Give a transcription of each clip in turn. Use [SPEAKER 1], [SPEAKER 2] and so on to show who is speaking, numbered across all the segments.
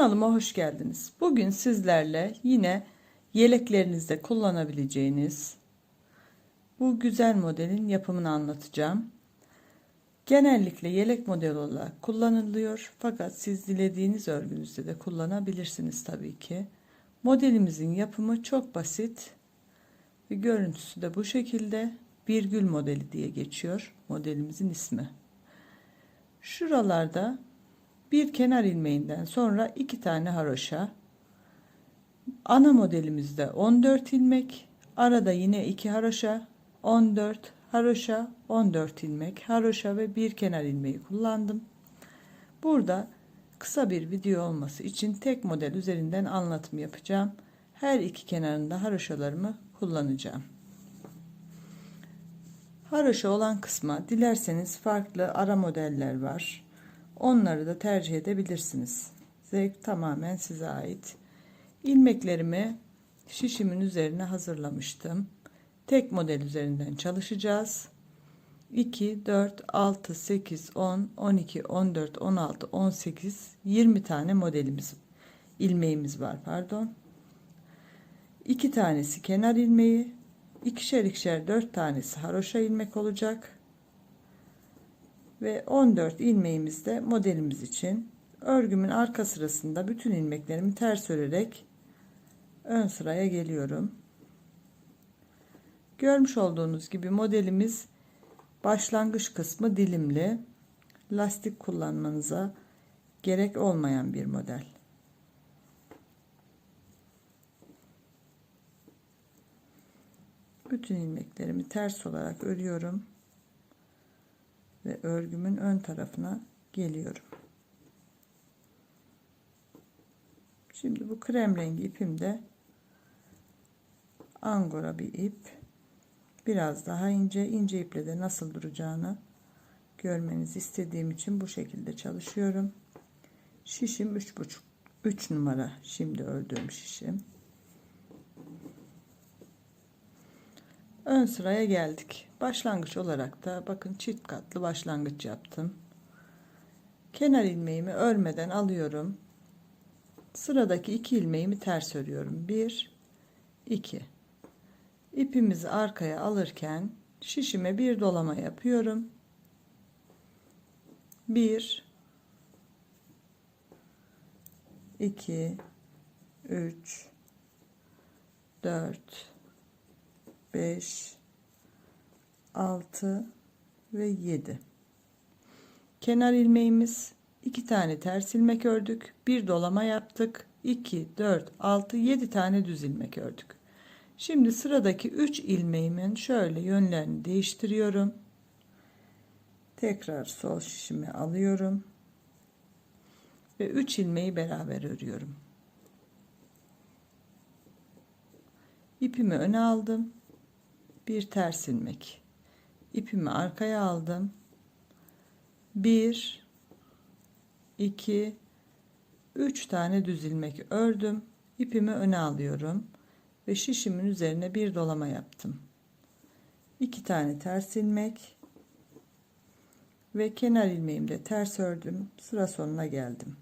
[SPEAKER 1] Kanalıma hoş geldiniz. Bugün sizlerle yine yeleklerinizde kullanabileceğiniz bu güzel modelin yapımını anlatacağım. Genellikle yelek modeli olarak kullanılıyor. Fakat siz dilediğiniz örgünüzde de kullanabilirsiniz tabii ki. Modelimizin yapımı çok basit. Ve görüntüsü de bu şekilde. Virgül modeli diye geçiyor modelimizin ismi. Şuralarda bir kenar ilmeğinden sonra 2 tane haroşa. Ana modelimizde 14 ilmek, arada yine 2 haroşa, 14 haroşa, 14 ilmek, haroşa ve bir kenar ilmeği kullandım. Burada kısa bir video olması için tek model üzerinden anlatım yapacağım. Her iki kenarında haroşalarımı kullanacağım. Haroşa olan kısma dilerseniz farklı ara modeller var. Onları da tercih edebilirsiniz. Zevk tamamen size ait. İlmeklerimi şişimin üzerine hazırlamıştım. Tek model üzerinden çalışacağız. 2, 4, 6, 8, 10, 12, 14, 16, 18, 20 tane ilmeğimiz var. Pardon. 2 tanesi kenar ilmeği, ikişer ikişer 4 tanesi haroşa ilmek olacak. Ve 14 ilmeğimiz de modelimiz için. Örgümün arka sırasında bütün ilmeklerimi ters örerek ön sıraya geliyorum. Görmüş olduğunuz gibi modelimiz başlangıç kısmı dilimli, lastik kullanmanıza gerek olmayan bir model. Bütün ilmeklerimi ters olarak örüyorum ve örgümün ön tarafına geliyorum. Şimdi bu krem rengi ipimde angora bir ip, biraz daha ince iple de nasıl duracağını görmenizi istediğim için bu şekilde çalışıyorum. Şişim 3 numara, şimdi ördüğüm şişim. Ön sıraya geldik. Başlangıç olarak da bakın çift katlı başlangıç yaptım. Kenar ilmeğimi örmeden alıyorum. Sıradaki 2 ilmeğimi ters örüyorum. 1, 2. İpimizi arkaya alırken şişime bir dolama yapıyorum. 1, 2, 3, 4, 5, 6 ve 7. Kenar ilmeğimiz, 2 tane ters ilmek ördük, bir dolama yaptık, 2, 4, 6, 7 tane düz ilmek ördük. Şimdi sıradaki 3 ilmeğimin şöyle yönlerini değiştiriyorum. Tekrar sol şişimi alıyorum ve 3 ilmeği beraber örüyorum. İpimi öne aldım, bir ters ilmek, ipimi arkaya aldım, 1, 2, 3 tane düz ilmek ördüm, ipimi öne alıyorum ve şişimin üzerine bir dolama yaptım. 2 tane ters ilmek ve kenar ilmeğimi de ters ördüm, sıra sonuna geldim.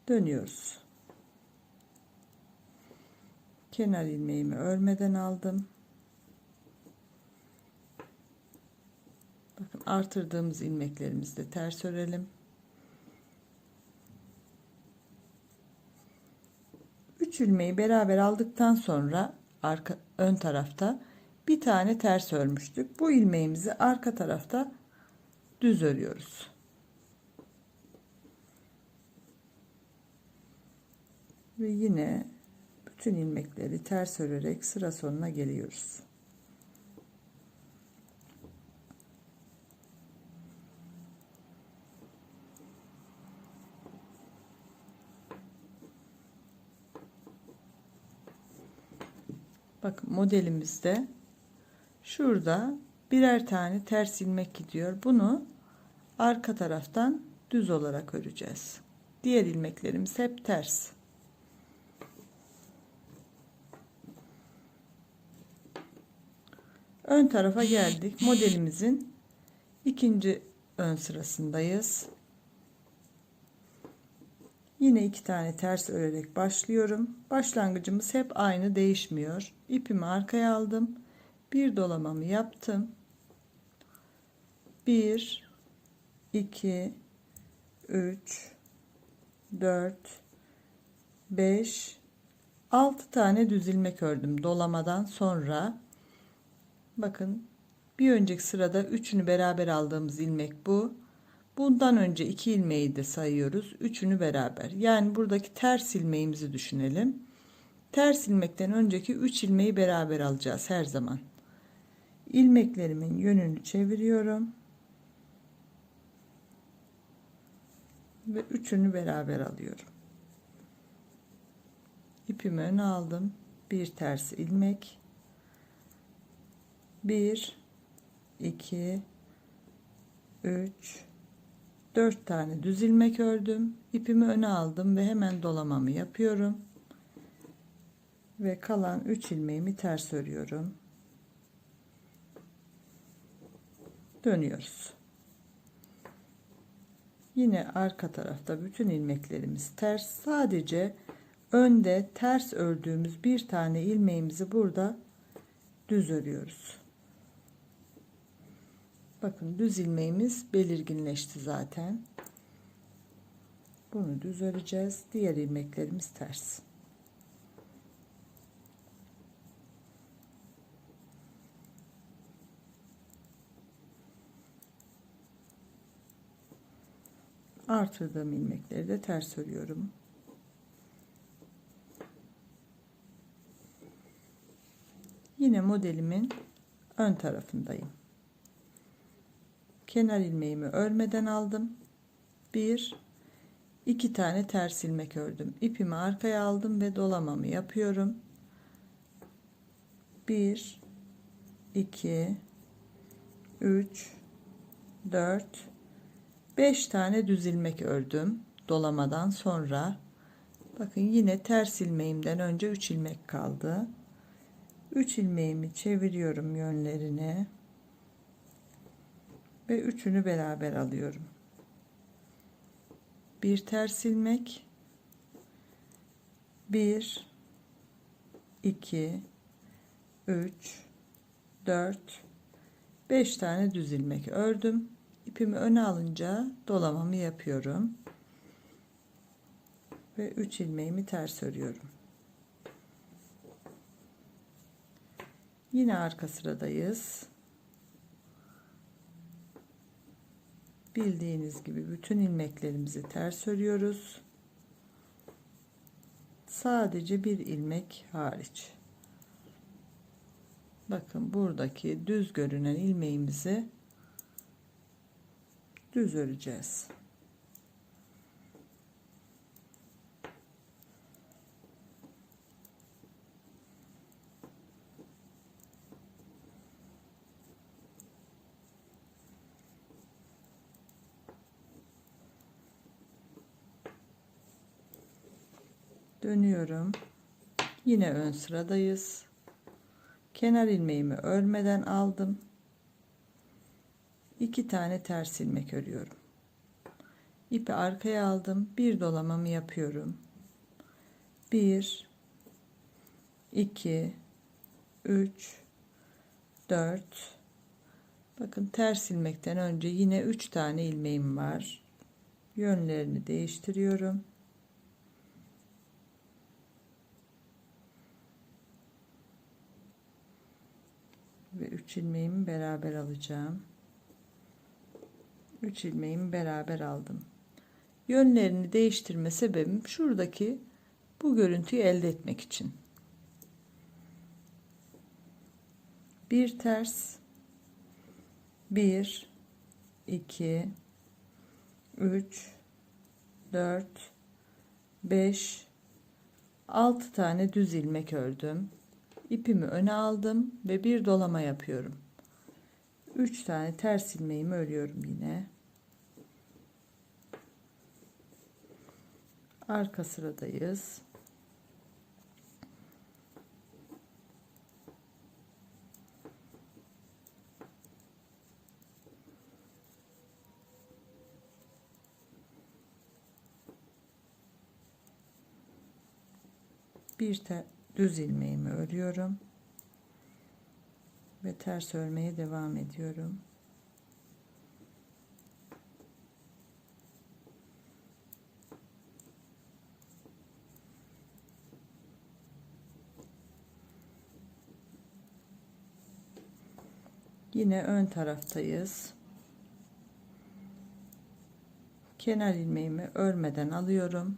[SPEAKER 1] Dönüyoruz. Kenar ilmeğimi örmeden aldım. Bakın artırdığımız ilmeklerimizi de ters örelim. 3 ilmeği beraber aldıktan sonra ön tarafta bir tane ters örmüştük. Bu ilmeğimizi arka tarafta düz örüyoruz. Ve yine bütün ilmekleri ters örerek sıra sonuna geliyoruz. Bakın modelimizde şurada birer tane ters ilmek gidiyor. Bunu arka taraftan düz olarak öreceğiz. Diğer ilmeklerimiz hep ters. Ön tarafa geldik. Modelimizin ikinci ön sırasındayız. Yine 2 tane ters örerek başlıyorum. Başlangıcımız hep aynı, değişmiyor. İpimi arkaya aldım. Bir dolamamı yaptım. 1 2 3 4 5 6 tane düz ilmek ördüm dolamadan sonra. Bakın, bir önceki sırada üçünü beraber aldığımız ilmek bu. Bundan önce 2 ilmeği de sayıyoruz. Üçünü beraber. Yani buradaki ters ilmeğimizi düşünelim. Ters ilmekten önceki 3 ilmeği beraber alacağız her zaman. İlmeklerimin yönünü çeviriyorum. Ve üçünü beraber alıyorum. İpimi öne aldım. Bir ters ilmek. 1 2 3 4 tane düz ilmek ördüm. İpimi öne aldım ve hemen dolamamı yapıyorum. Ve kalan 3 ilmeğimi ters örüyorum. Dönüyoruz. Yine arka tarafta bütün ilmeklerimiz ters. Sadece önde ters ördüğümüz bir tane ilmeğimizi burada düz örüyoruz. Bakın, düz ilmeğimiz belirginleşti zaten. Bunu düz öreceğiz. Diğer ilmeklerimiz ters. Artırdığım ilmekleri de ters örüyorum. Yine modelimin ön tarafındayım. Kenar ilmeğimi örmeden aldım. 1 2 tane ters ilmek ördüm. İpimi arkaya aldım ve dolamamı yapıyorum. 1 2 3 4 5 tane düz ilmek ördüm dolamadan sonra. Bakın, yine ters ilmeğimden önce 3 ilmek kaldı. 3 ilmeğimi çeviriyorum yönlerine ve üçünü beraber alıyorum. Bir ters ilmek, 1 2 3 4 5 tane düz ilmek ördüm. İpimi öne alınca dolamamı yapıyorum ve 3 ilmeğimi ters örüyorum. Yine arka sıradayız. Bildiğiniz gibi bütün ilmeklerimizi ters örüyoruz. Sadece bir ilmek hariç. Bakın, buradaki düz görünen ilmeğimizi düz öreceğiz. Dönüyorum. Yine ön sıradayız. Kenar ilmeğimi örmeden aldım. 2 tane ters ilmek örüyorum. İpi arkaya aldım. Bir dolamamı yapıyorum. 1 2 3 4. Bakın, ters ilmekten önce yine 3 tane ilmeğim var. Yönlerini değiştiriyorum. Ve 3 ilmeğimi beraber alacağım. 3 ilmeğimi beraber aldım. Yönlerini değiştirme sebebim şuradaki bu görüntüyü elde etmek için. Bir ters, 1 2 3 4 5 6 tane düz ilmek ördüm. İpimi öne aldım ve bir dolama yapıyorum. 3 tane ters ilmeğimi örüyorum yine. Arka sıradayız. Bir düz ilmeğimi örüyorum ve ters örmeye devam ediyorum. Yine ön taraftayız. Kenar ilmeğimi örmeden alıyorum.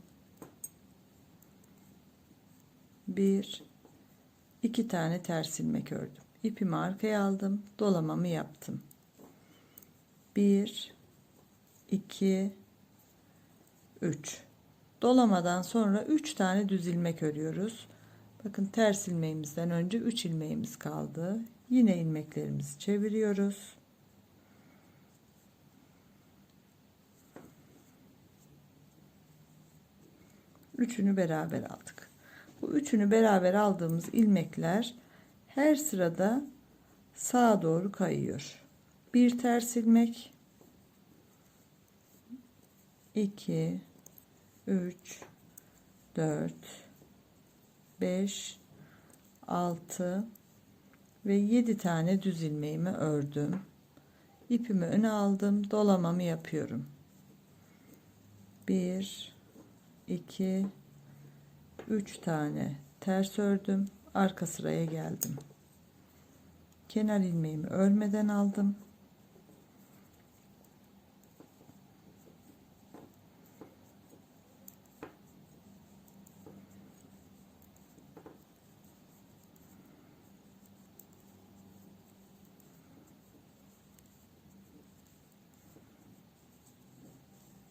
[SPEAKER 1] 2 tane ters ilmek ördüm. İpimi arkaya aldım. Dolamamı yaptım. 1 2 3. Dolamadan sonra 3 tane düz ilmek örüyoruz. Bakın ters ilmeğimizden önce 3 ilmeğimiz kaldı. Yine ilmeklerimizi çeviriyoruz. Üçünü beraber aldık. Bu üçünü beraber aldığımız ilmekler her sırada sağa doğru kayıyor. Bir ters ilmek, 2 3 4 5 6 ve 7 tane düz ilmeğimi ördüm. İpimi öne aldım. Dolamamı yapıyorum. 1 2 3 tane ters ördüm. Arka sıraya geldim. Kenar ilmeğimi örmeden aldım.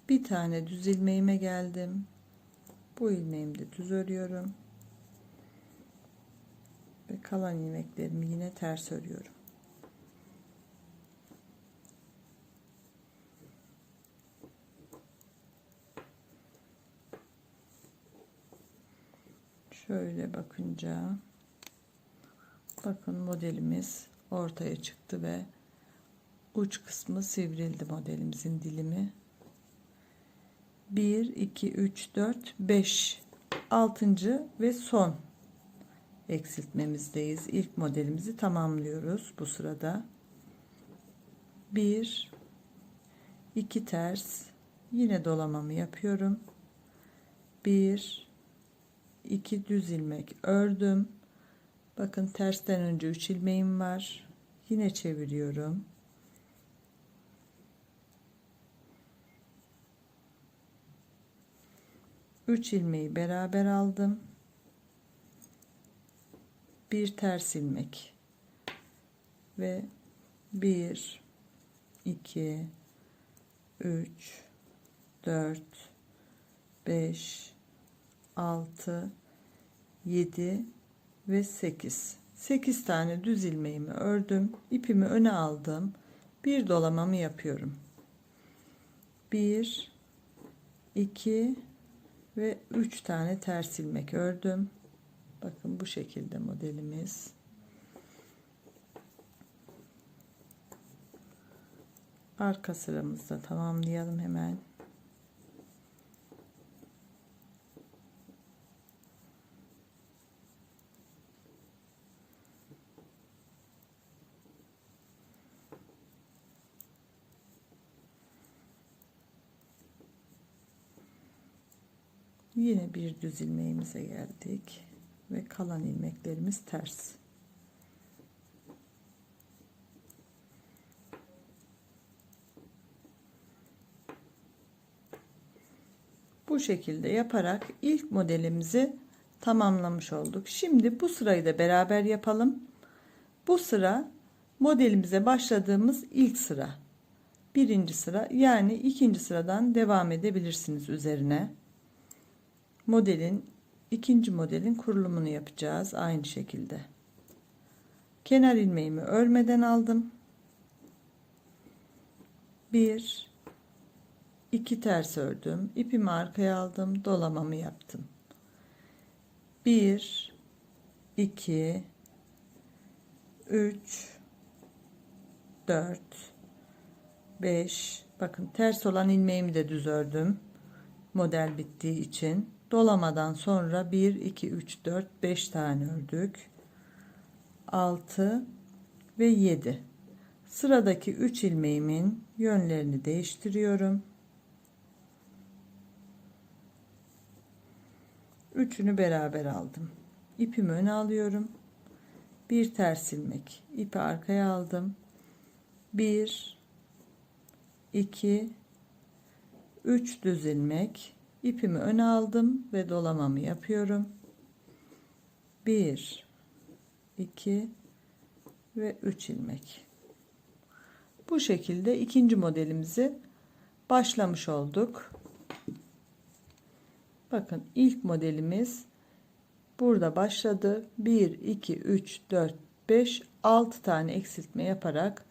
[SPEAKER 1] Bir tane düz ilmeğime geldim. Bu ilmeğimi de düz örüyorum. Ve kalan ilmeklerimi yine ters örüyorum. Şöyle bakınca bakın modelimiz ortaya çıktı ve uç kısmı sivrildi modelimizin dilimi. 1 2 3 4 5 6. ve son eksiltmemizdeyiz. İlk modelimizi tamamlıyoruz bu sırada. 1 2 ters, yine dolamamı yapıyorum. 1 2 düz ilmek ördüm. Bakın tersten önce 3 ilmeğim var. Yine çeviriyorum. Üç ilmeği beraber aldım. Bir ters ilmek ve 1 2 3 4 5 6 7 ve 8 tane düz ilmeğimi ördüm. İpimi öne aldım. Bir dolamamı yapıyorum. 1 2 ve 3 tane ters ilmek ördüm. Bakın bu şekilde modelimiz. Arka sıramızda tamamlayalım hemen. Yine bir düz ilmeğimize geldik ve kalan ilmeklerimiz ters. Bu şekilde yaparak ilk modelimizi tamamlamış olduk. Şimdi bu sırayı da beraber yapalım. Bu sıra modelimize başladığımız ilk sıra. Birinci sıra, yani ikinci sıradan devam edebilirsiniz üzerine. İkinci modelin kurulumunu yapacağız aynı şekilde. Kenar ilmeğimi örmeden aldım. 1 2 ters ördüm. İpimi arkaya aldım. Dolamamı yaptım. 1 2 3 4 5. Bakın ters olan ilmeğimi de düz ördüm. Model bittiği için. dolamadan sonra 1 2 3 4 5 tane ördük. 6 ve 7. Sıradaki 3 ilmeğimin yönlerini değiştiriyorum. Üçünü beraber aldım. İpimi öne alıyorum. Bir ters ilmek, ipi arkaya aldım. 1 2 3 düz ilmek, ipimi öne aldım ve dolamamı yapıyorum. 1 2 ve 3 ilmek. Bu şekilde ikinci modelimizi başlamış olduk. Bakın ilk modelimiz burada başladı. 1 2 3 4 5 6 tane eksiltme yaparak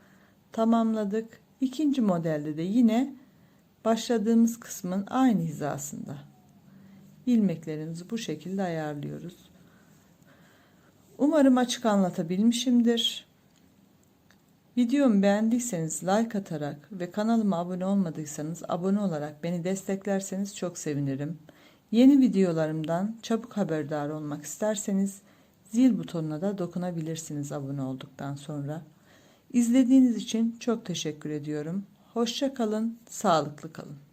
[SPEAKER 1] tamamladık. İkinci modelde de yine başladığımız kısmın aynı hizasında ilmeklerimizi bu şekilde ayarlıyoruz. Umarım açık anlatabilmişimdir. Videomu beğendiyseniz like atarak ve kanalıma abone olmadıysanız abone olarak beni desteklerseniz çok sevinirim. Yeni videolarımdan çabuk haberdar olmak isterseniz zil butonuna da dokunabilirsiniz abone olduktan sonra. İzlediğiniz için çok teşekkür ediyorum. Hoşça kalın, sağlıklı kalın.